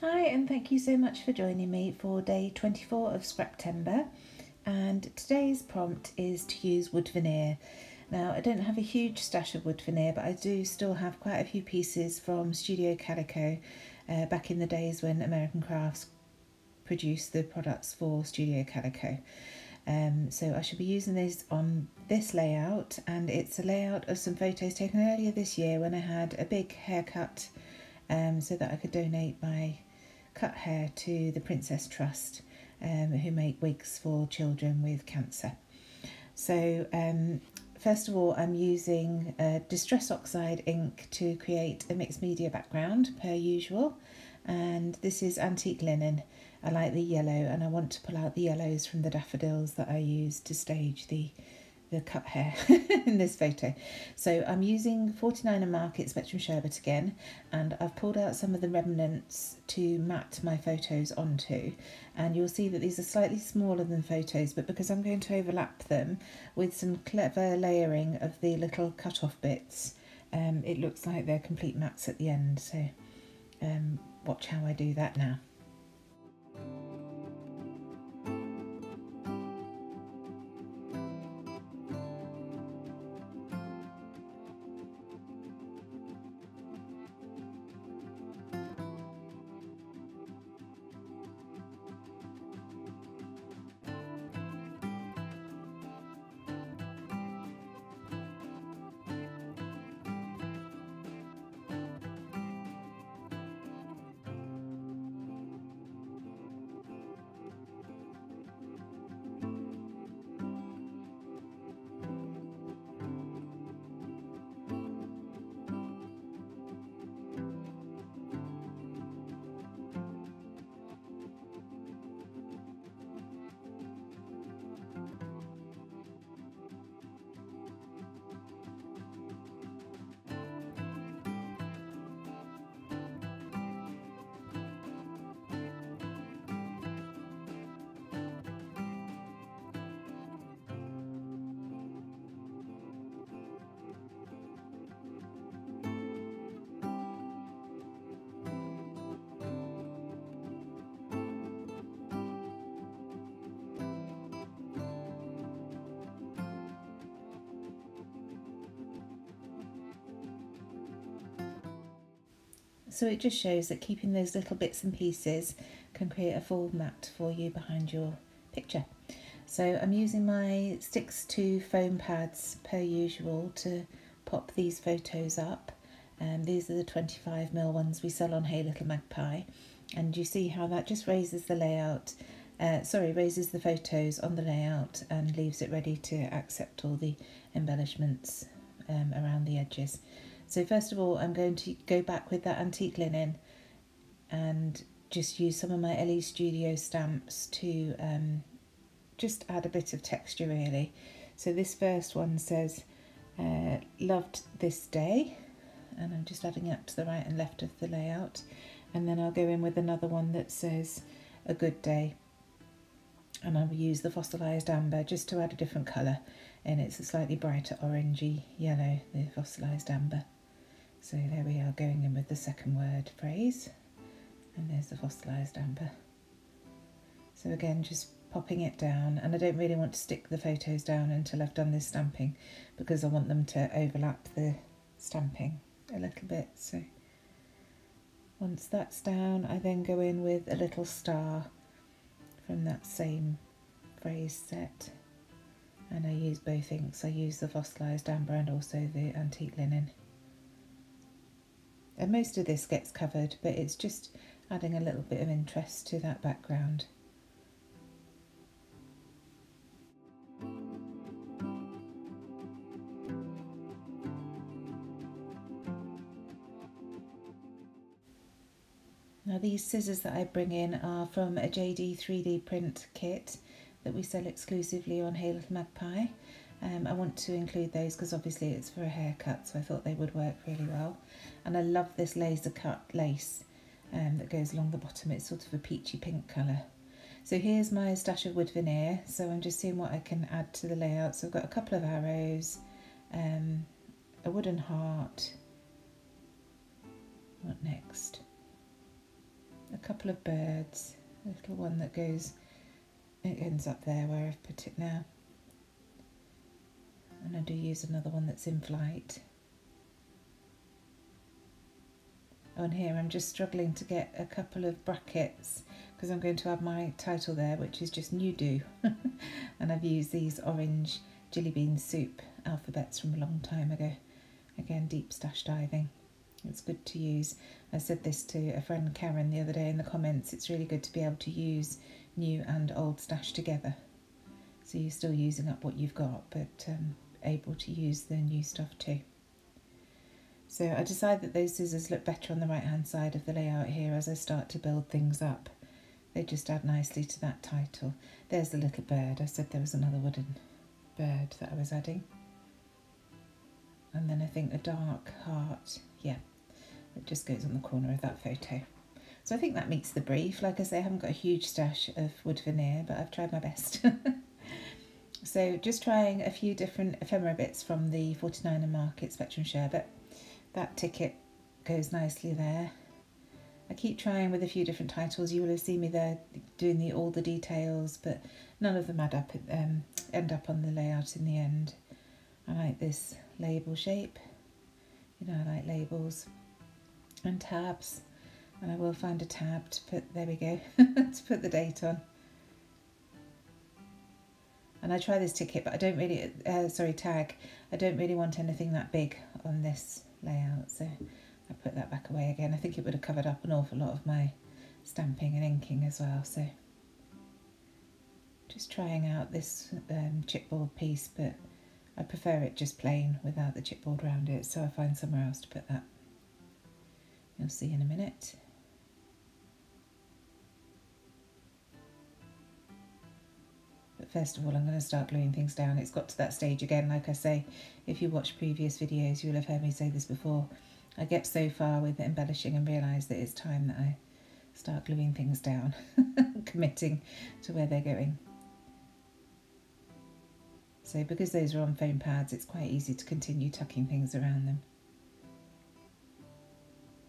Hi, and thank you so much for joining me for day 24 of Scraptember. And today's prompt is to use wood veneer. Now, I don't have a huge stash of wood veneer, but I do still have quite a few pieces from Studio Calico back in the days when American Crafts produced the products for Studio Calico. So I should be using these on this layout, and it's a layout of some photos taken earlier this year when I had a big haircut so that I could donate my cut hair to the Princess Trust, who make wigs for children with cancer. So first of all, I'm using Distress Oxide ink to create a mixed media background per usual, and this is antique linen. I like the yellow, and I want to pull out the yellows from the daffodils that I used to stage the cut hair in this photo. So I'm using 49 Market Spectrum Sherbet again, and I've pulled out some of the remnants to mat my photos onto, and you'll see that these are slightly smaller than photos, but because I'm going to overlap them with some clever layering of the little cut off bits, it looks like they're complete mats at the end. So watch how I do that now. So it just shows that keeping those little bits and pieces can create a full mat for you behind your picture. So I'm using my 6-2 foam pads per usual to pop these photos up. These are the 25mm ones we sell on Hey Little Magpie, and you see how that just raises the layout, raises the photos on the layout and leaves it ready to accept all the embellishments around the edges. So first of all, I'm going to go back with that antique linen and just use some of my LE Studio stamps to just add a bit of texture really. So this first one says, loved this day, and I'm just adding up to the right and left of the layout. And then I'll go in with another one that says, a good day. And I'll use the fossilised amber just to add a different colour, and it's a slightly brighter orangey yellow, the fossilised amber. So there we are, going in with the second word phrase, and there's the fossilised amber. So again, just popping it down, and I don't really want to stick the photos down until I've done this stamping, because I want them to overlap the stamping a little bit. So once that's down, I then go in with a little star from that same phrase set, and I use both inks. I use the fossilised amber and also the antique linen. And most of this gets covered, but it's just adding a little bit of interest to that background. Now these scissors that I bring in are from a JD 3D print kit that we sell exclusively on Hey Little Magpie. I want to include those because obviously it's for a haircut, so I thought they would work really well. And I love this laser cut lace that goes along the bottom. It's sort of a peachy pink colour. So here's my stash of wood veneer. So I'm just seeing what I can add to the layout. So I've got a couple of arrows, a wooden heart. What next? A couple of birds, a little one that goes, it ends up there where I've put it now. And I do use another one that's in flight. On here I'm just struggling to get a couple of brackets because I'm going to add my title there, which is just New Do. And I've used these orange Jelly Bean Soup alphabets from a long time ago. Again, deep stash diving. It's good to use. I said this to a friend Karen the other day in the comments. It's really good to be able to use new and old stash together. So you're still using up what you've got, but able to use the new stuff too. So I decided that those scissors look better on the right hand side of the layout here as I start to build things up. They just add nicely to that title. There's the little bird. I said there was another wooden bird that I was adding. And then I think a dark heart, yeah, it just goes on the corner of that photo. So I think that meets the brief. Like I say, I haven't got a huge stash of wood veneer, but I've tried my best. So just trying a few different ephemera bits from the 49 Market Spectrum Sherbet. That ticket goes nicely there. I keep trying with a few different titles. You will have seen me there doing all the details, but none of them end up on the layout in the end. I like this label shape. You know, I like labels and tabs, and I will find a tab to put, there we go, to put the date on. And I try this ticket, but I don't really, tag, I don't really want anything that big on this layout, so I put that back away again. I think it would have covered up an awful lot of my stamping and inking as well, so just trying out this chipboard piece, but I prefer it just plain without the chipboard around it, so I'll find somewhere else to put that. You'll see in a minute. But first of all, I'm going to start gluing things down. It's got to that stage again, like I say, if you watch previous videos, you'll have heard me say this before. I get so far with embellishing and realise that it's time that I start gluing things down, committing to where they're going. So because those are on foam pads, it's quite easy to continue tucking things around them.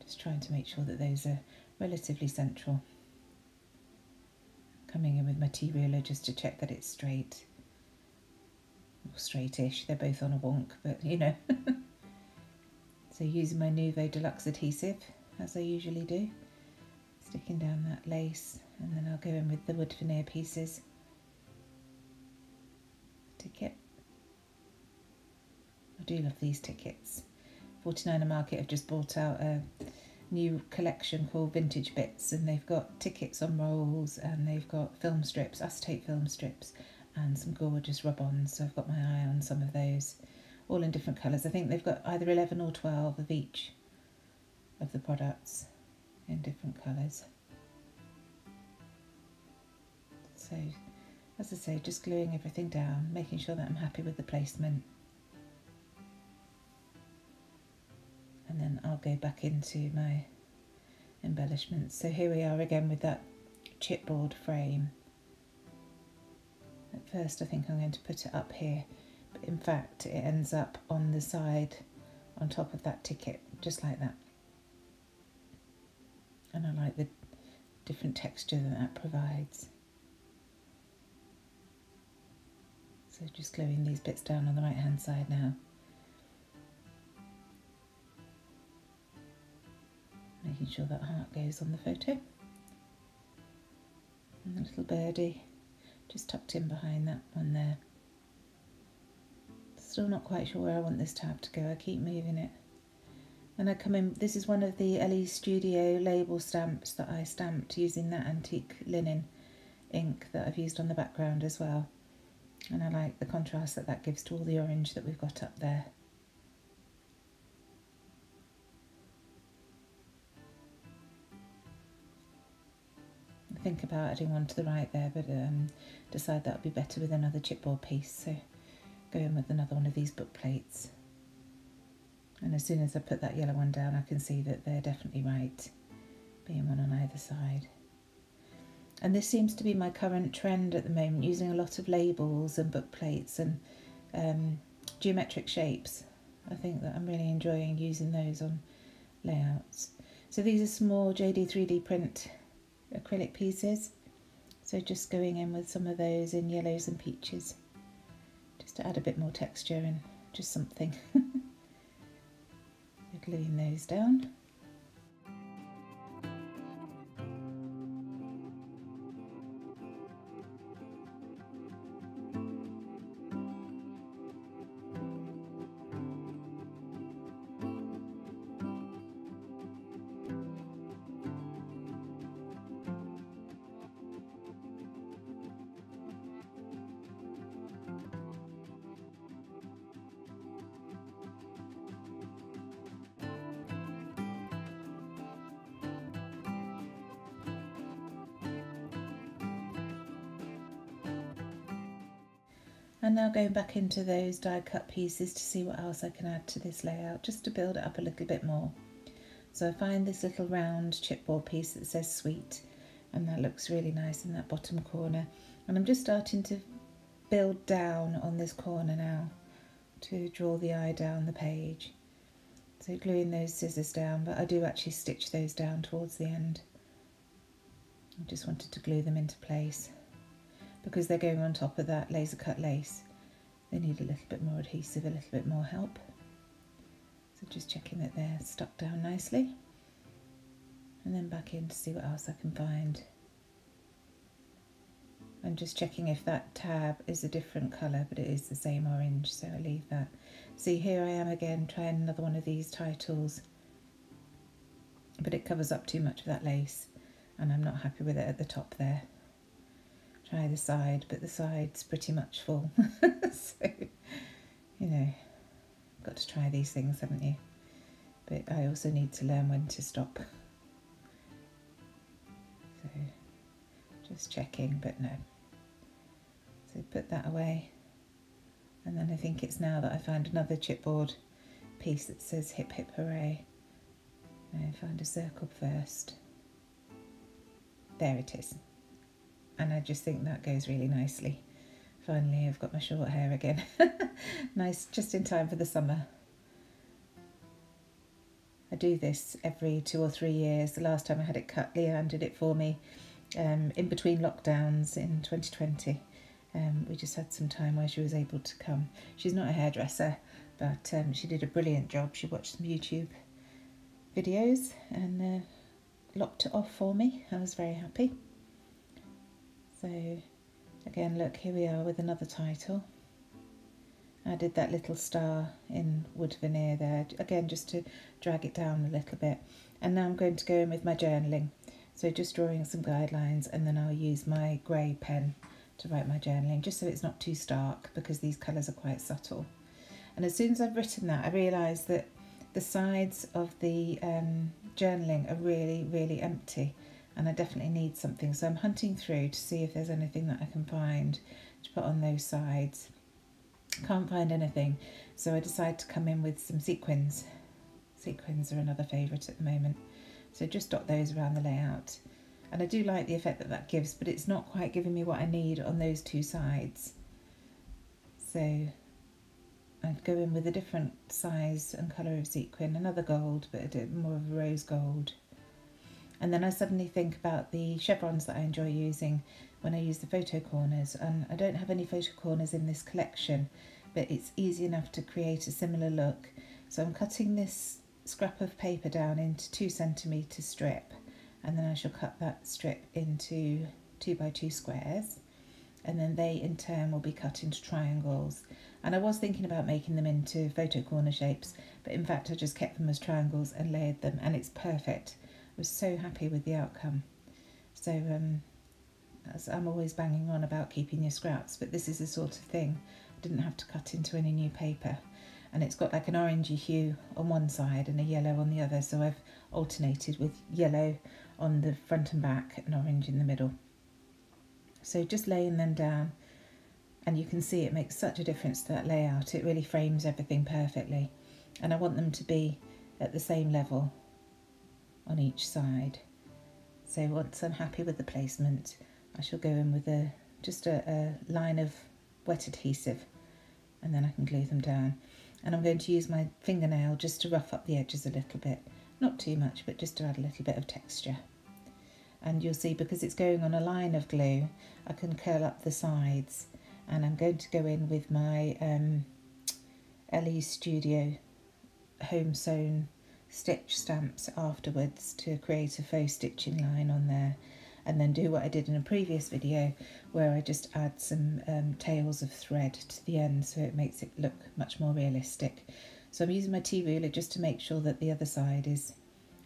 Just trying to make sure that those are relatively central. Coming in with my T-ruler just to check that it's straight, or straightish. They're both on a wonk, but you know. So using my Nouveau Deluxe adhesive, as I usually do, sticking down that lace, and then I'll go in with the wood veneer pieces. Ticket. I do love these tickets. 49 Market have just brought out a new collection called Vintage Bits, and they've got tickets on rolls, and they've got film strips, acetate film strips, and some gorgeous rub-ons. So I've got my eye on some of those, all in different colours. I think they've got either 11 or 12 of each of the products in different colours. So as I say, just gluing everything down, making sure that I'm happy with the placement. And then I'll go back into my embellishments. So here we are again with that chipboard frame. At first I think I'm going to put it up here, but in fact it ends up on the side on top of that ticket, just like that. And I like the different texture that that provides. So just gluing these bits down on the right hand side now. Making sure that heart goes on the photo. And the little birdie just tucked in behind that one there. Still not quite sure where I want this tab to go. I keep moving it. And I come in, this is one of the LE Studio label stamps that I stamped using that antique linen ink that I've used on the background as well. And I like the contrast that that gives to all the orange that we've got up there. I think about adding one to the right there, but decide that would be better with another chipboard piece. So go in with another one of these book plates. And as soon as I put that yellow one down, I can see that they're definitely right, being one on either side. And this seems to be my current trend at the moment, using a lot of labels and book plates and geometric shapes. I think that I'm really enjoying using those on layouts. So these are small JD 3D print acrylic pieces. So just going in with some of those in yellows and peaches, just to add a bit more texture and just something. Gluing those down. And now going back into those die cut pieces to see what else I can add to this layout, just to build it up a little bit more. So I find this little round chipboard piece that says sweet, and that looks really nice in that bottom corner. And I'm just starting to build down on this corner now to draw the eye down the page. So gluing those scissors down, but I do actually stitch those down towards the end. I just wanted to glue them into place, because they're going on top of that laser cut lace. They need a little bit more adhesive, a little bit more help. So just checking that they're stuck down nicely. And then back in to see what else I can find. I'm just checking if that tab is a different colour, but it is the same orange, so I'll leave that. See, here I am again trying another one of these titles, but it covers up too much of that lace, and I'm not happy with it at the top there. Try the side, but the side's pretty much full. So, you know, got to try these things, haven't you? But I also need to learn when to stop. So, just checking, but no. So put that away. And then I think it's now that I find another chipboard piece that says hip hip hooray. I find a circle first. There it is. And I just think that goes really nicely. Finally, I've got my short hair again. Nice, just in time for the summer. I do this every 2 or 3 years. The last time I had it cut, Leanne did it for me in between lockdowns in 2020. We just had some time where she was able to come. She's not a hairdresser, but she did a brilliant job. She watched some YouTube videos and locked it off for me. I was very happy. So again, look, here we are with another title. I did that little star in wood veneer there, again just to drag it down a little bit. And now I'm going to go in with my journaling. So just drawing some guidelines, and then I'll use my grey pen to write my journaling, just so it's not too stark, because these colours are quite subtle. And as soon as I've written that, I realised that the sides of the journaling are really, really empty. And I definitely need something, so I'm hunting through to see if there's anything that I can find to put on those sides. Can't find anything, so I decided to come in with some sequins. Sequins are another favourite at the moment, so just dot those around the layout. And I do like the effect that that gives, but it's not quite giving me what I need on those two sides. So I'd go in with a different size and colour of sequin, another gold, but more of a rose gold. And then I suddenly think about the chevrons that I enjoy using when I use the photo corners. And I don't have any photo corners in this collection, but it's easy enough to create a similar look. So I'm cutting this scrap of paper down into 2cm strip, and then I shall cut that strip into 2x2 squares, and then they in turn will be cut into triangles. And I was thinking about making them into photo corner shapes, but in fact I just kept them as triangles and layered them, and it's perfect. I was so happy with the outcome. So as I'm always banging on about keeping your scraps, but this is the sort of thing. I didn't have to cut into any new paper, and it's got like an orangey hue on one side and a yellow on the other, so I've alternated with yellow on the front and back and orange in the middle. So just laying them down, and you can see it makes such a difference to that layout. It really frames everything perfectly, and I want them to be at the same level on each side. So once I'm happy with the placement, I shall go in with just a line of wet adhesive, and then I can glue them down. And I'm going to use my fingernail just to rough up the edges a little bit, not too much, but just to add a little bit of texture. and you'll see because it's going on a line of glue, I can curl up the sides, and I'm going to go in with my LE Studio home sewn stitch stamps afterwards to create a faux stitching line on there, and then do what I did in a previous video where I just add some tails of thread to the end so it makes it look much more realistic. So I'm using my T-ruler just to make sure that the other side is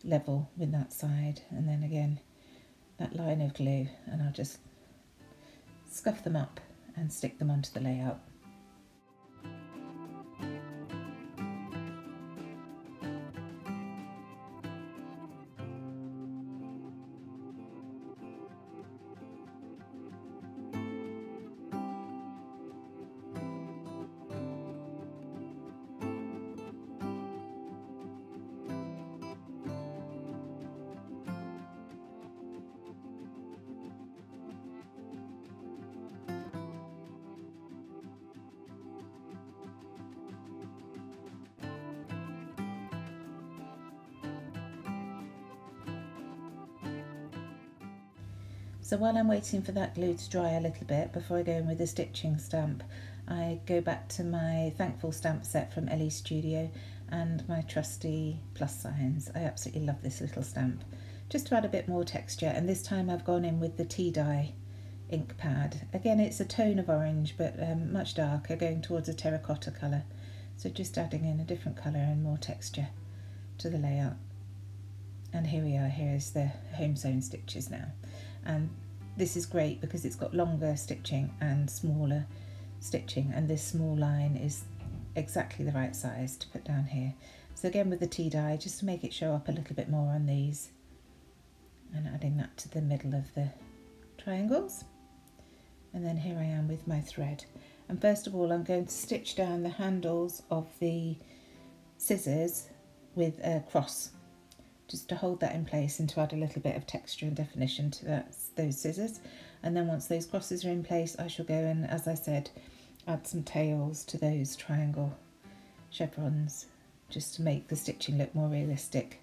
level with that side, and then again that line of glue, and I'll just scuff them up and stick them onto the layout. So while I'm waiting for that glue to dry a little bit before I go in with the stitching stamp, I go back to my Thankful stamp set from LE Studio and my trusty plus signs. I absolutely love this little stamp, just to add a bit more texture, and this time I've gone in with the tea dye ink pad. Again, it's a tone of orange, but much darker, going towards a terracotta colour. So just adding in a different colour and more texture to the layout. And here we are, here is the home sewn stitches now. And this is great because it's got longer stitching and smaller stitching, and this small line is exactly the right size to put down here. So again with the tea dye, just to make it show up a little bit more on these, and adding that to the middle of the triangles. And then here I am with my thread, and first of all I'm going to stitch down the handles of the scissors with a cross, just to hold that in place and to add a little bit of texture and definition to those scissors. And then once those crosses are in place, I shall go and, as I said, add some tails to those triangle chevrons, just to make the stitching look more realistic.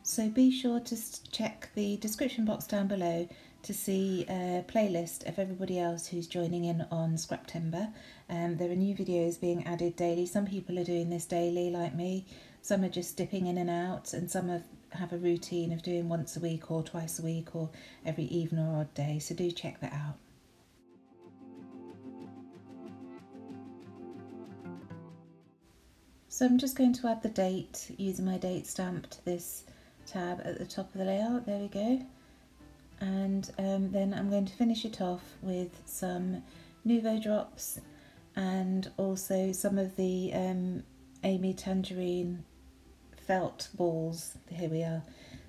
So be sure to check the description box down below to see a playlist of everybody else who's joining in on Scraptember. There are new videos being added daily. Some people are doing this daily like me, some are just dipping in and out, and some have a routine of doing once a week or twice a week or every even or odd day, so do check that out. So I'm just going to add the date using my date stamp to this tab at the top of the layout. There we go. And then I'm going to finish it off with some Nouveau drops and also some of the Amy Tangerine felt balls. Here we are,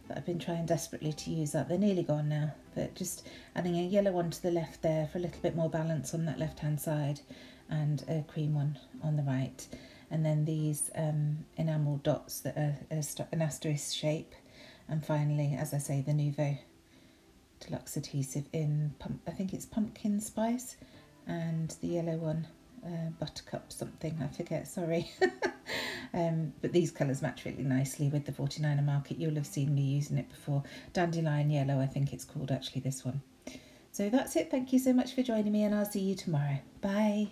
that I've been trying desperately to use up. They're nearly gone now, but just adding a yellow one to the left there for a little bit more balance on that left hand side, and a cream one on the right. And then these enamel dots that are an asterisk shape. And finally, as I say, the Nouveau Deluxe adhesive in, I think it's pumpkin spice, and the yellow one, buttercup something, I forget, sorry. But these colours match really nicely with the 49er Market. You'll have seen me using it before. Dandelion Yellow, I think it's called actually, this one. So that's it. Thank you so much for joining me, and I'll see you tomorrow. Bye.